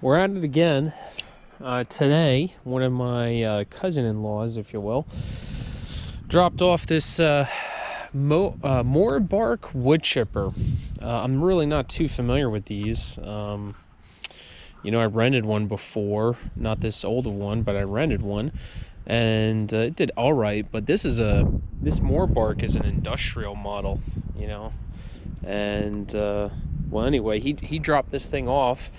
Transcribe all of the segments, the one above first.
We're at it again. Today, one of my cousin-in-laws, if you will, dropped off this Morbark Wood Chipper. I'm really not too familiar with these. I rented one before, not this old one, but I rented one, and it did all right. But this Morbark is an industrial model, and well, anyway, he dropped this thing off.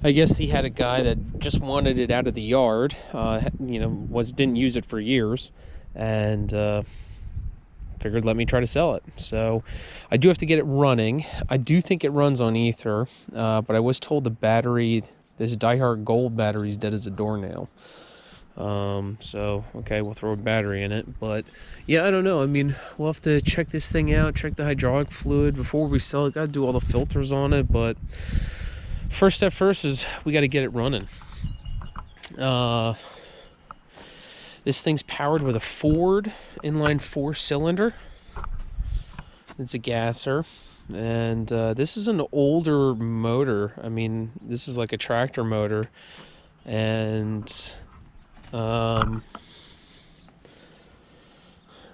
I guess he had a guy that just wanted it out of the yard, didn't use it for years, and figured let me try to sell it. So I do have to get it running. I do think it runs on ether, but I was told the battery, this Die-Hard Gold battery, is dead as a doornail. So okay, we'll throw a battery in it, but yeah, I don't know. I mean, we'll have to check this thing out, check the hydraulic fluid before we sell it. Gotta do all the filters on it, but first step first is we got to get it running. This thing's powered with a Ford inline 4-cylinder. It's a gasser, and this is an older motor. I mean, this is like a tractor motor, and well,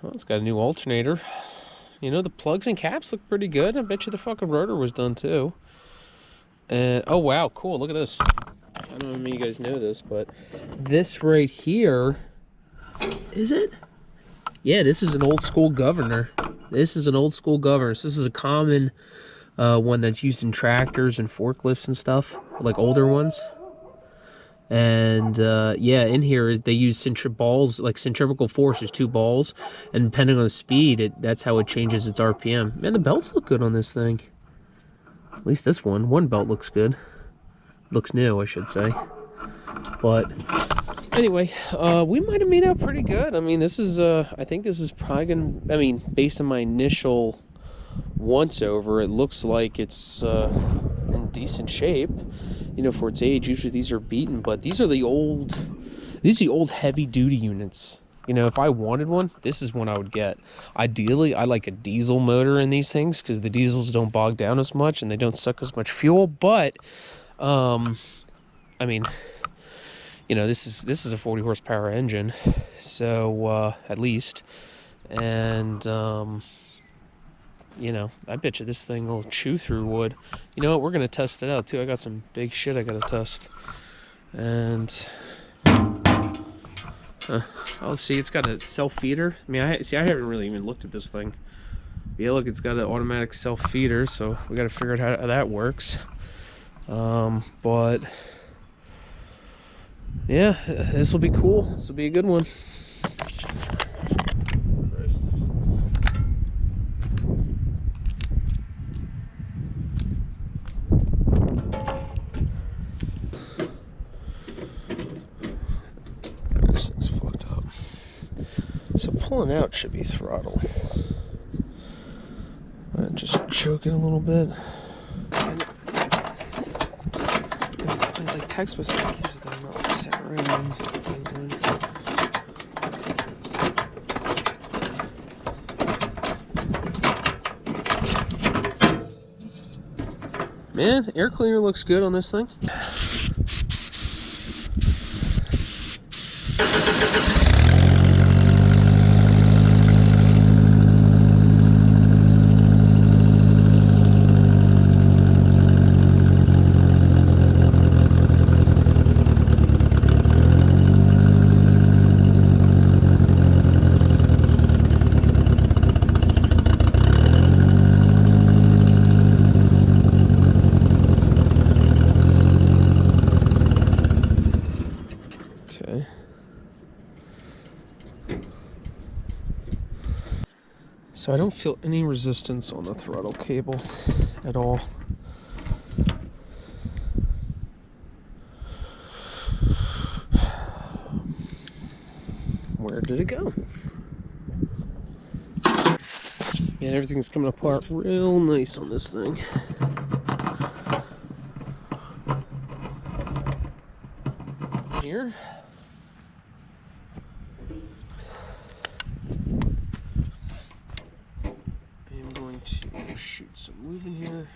it's got a new alternator. The plugs and caps look pretty good. I bet you the fucking rotor was done too. And oh wow, cool, look at this. I don't know if you guys know this, but this right here, is it? Yeah, this is an old school governor. This is an old school governor. So this is a common one that's used in tractors and forklifts and stuff, like older ones. And yeah, in here they use balls, like centrifugal force. There's 2 balls, and depending on the speed, that's how it changes its RPM. Man, the belts look good on this thing. At least this one belt looks good. Looks new, I should say. But anyway, we might have made out pretty good. I mean, this is I think this is probably gonna, I mean, based on my initial once over, it looks like it's in decent shape, for its age. Usually these are beaten, but these are the old heavy duty units. If I wanted one, this is one I would get. Ideally, I like a diesel motor in these things because the diesels don't bog down as much and they don't suck as much fuel. But I mean, this is a 40 horsepower engine, so at least, and I bet you this thing will chew through wood. You know what? We're gonna test it out too. I got some big shit I gotta test, and oh, see, it's got a self feeder. I mean, I haven't really even looked at this thing. Yeah, look, it's got an automatic self feeder, so we got to figure out how that works. But yeah, this will be cool. This will be a good one. This thing's fucked up. So pulling out should be throttle. And just choke it a little bit. Like text was like, here's the not set around. Man, air cleaner looks good on this thing. So I don't feel any resistance on the throttle cable at all. Where did it go? Man, everything's coming apart real nice on this thing. Here. To shoot some lube in here.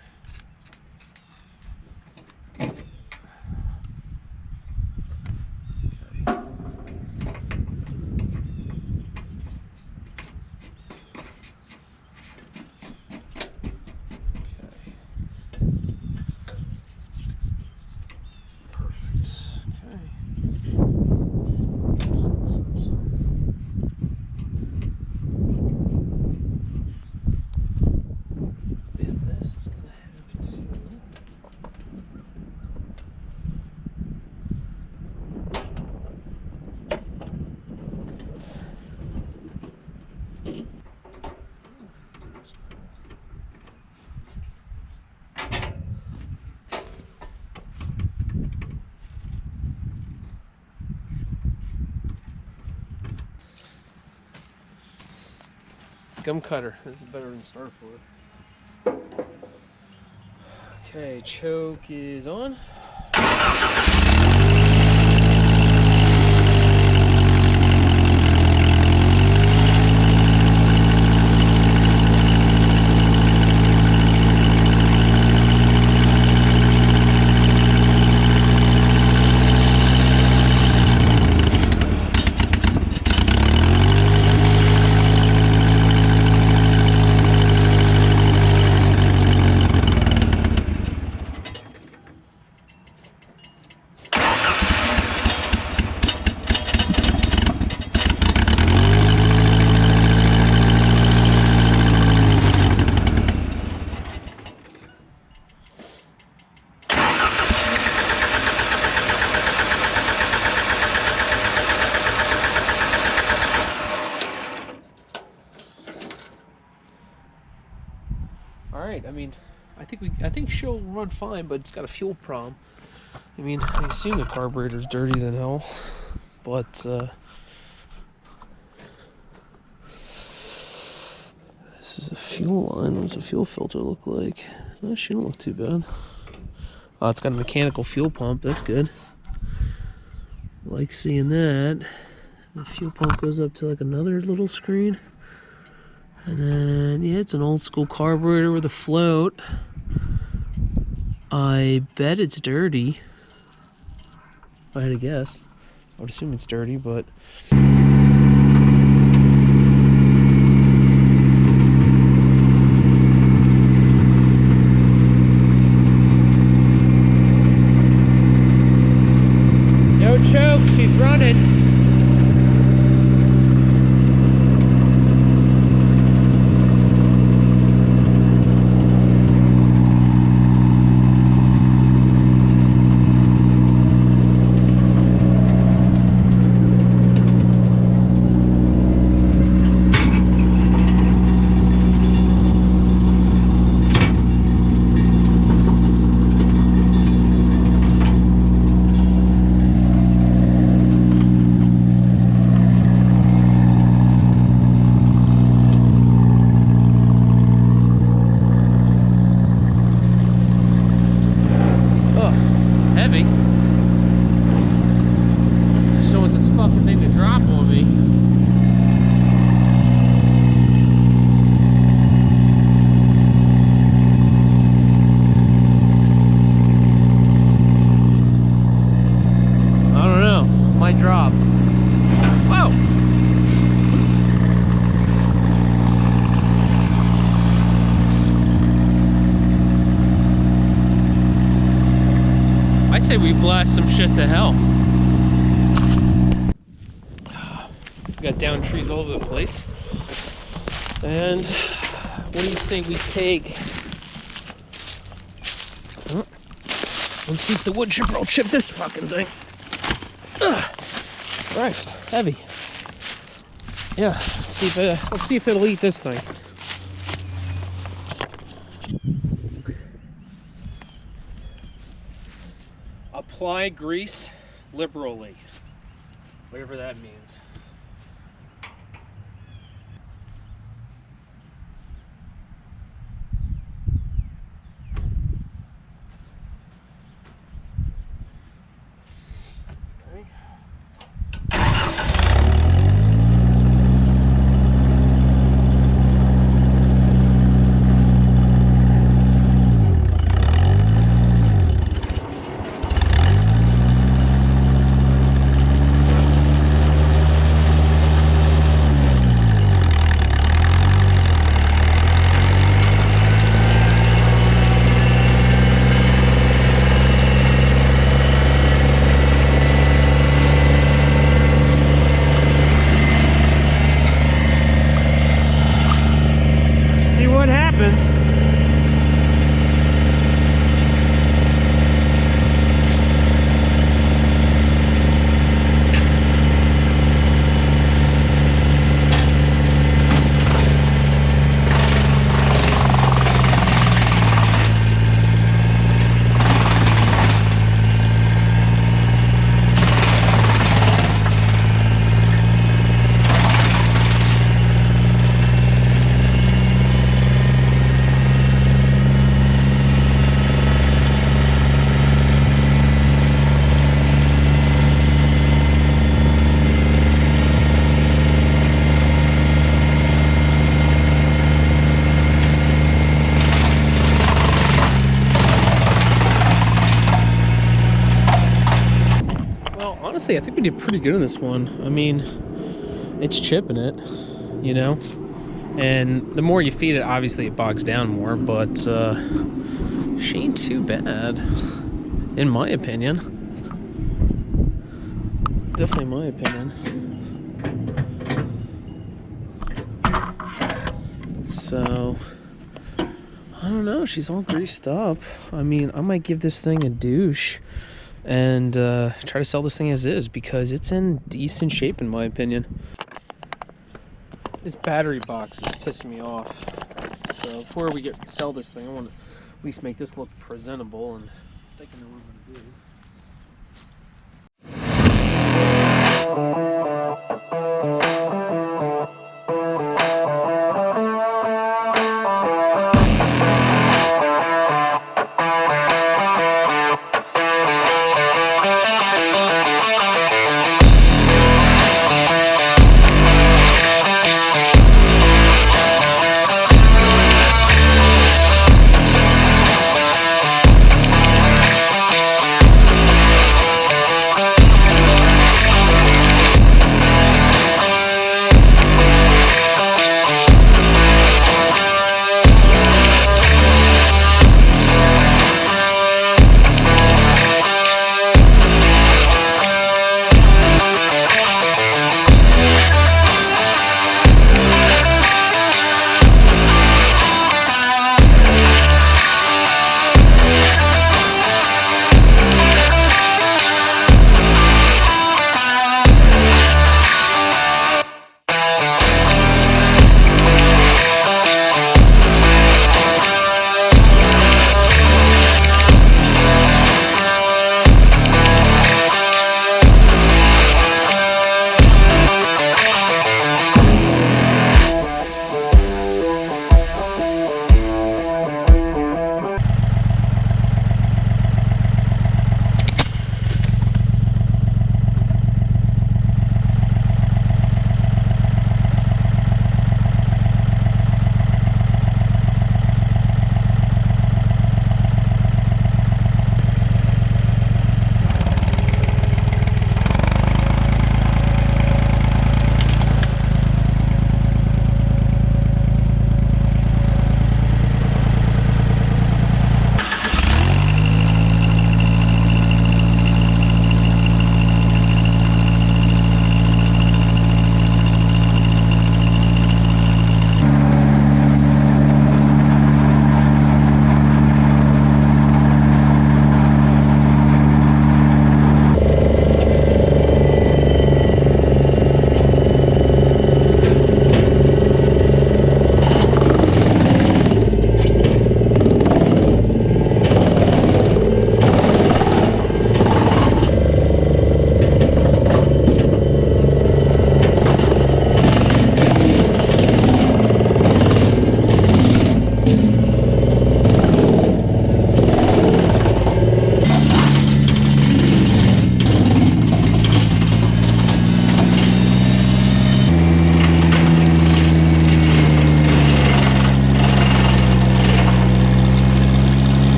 Gum cutter. This is better than Star Ford. Okay, choke is on. Alright, I mean, I think she'll run fine, but it's got a fuel problem. I mean, I assume the carburetor's dirty than hell, but this is the fuel line. What's the fuel filter look like? Oh, she don't look too bad. Oh, it's got a mechanical fuel pump. That's good. I like seeing that. The fuel pump goes up to like another little screen. And then, yeah, it's an old school carburetor with a float. I bet it's dirty. If I had to guess. I would assume it's dirty, but... No choke, she's running. Heavy. I just don't want this fucking thing to drop on me. I don't know. Might drop. Whoa! I say we blast some shit to hell. We got down trees all over the place. And what do you say we take? Let's see if the wood chipper will chip this fucking thing. Alright, heavy. Yeah, let's see if it'll eat this thing. Apply grease liberally, whatever that means. Okay. honestly, I think we did pretty good on this one. I mean, it's chipping it, you know? And the more you feed it, obviously it bogs down more, but she ain't too bad, in my opinion. Definitely my opinion. So, I don't know, she's all greased up. I mean, I might give this thing a douche and try to sell this thing as is, because it's in decent shape in my opinion. This battery box is pissing me off. So before we sell this thing, I want to at least make this look presentable, and I think I know what I'm going to do.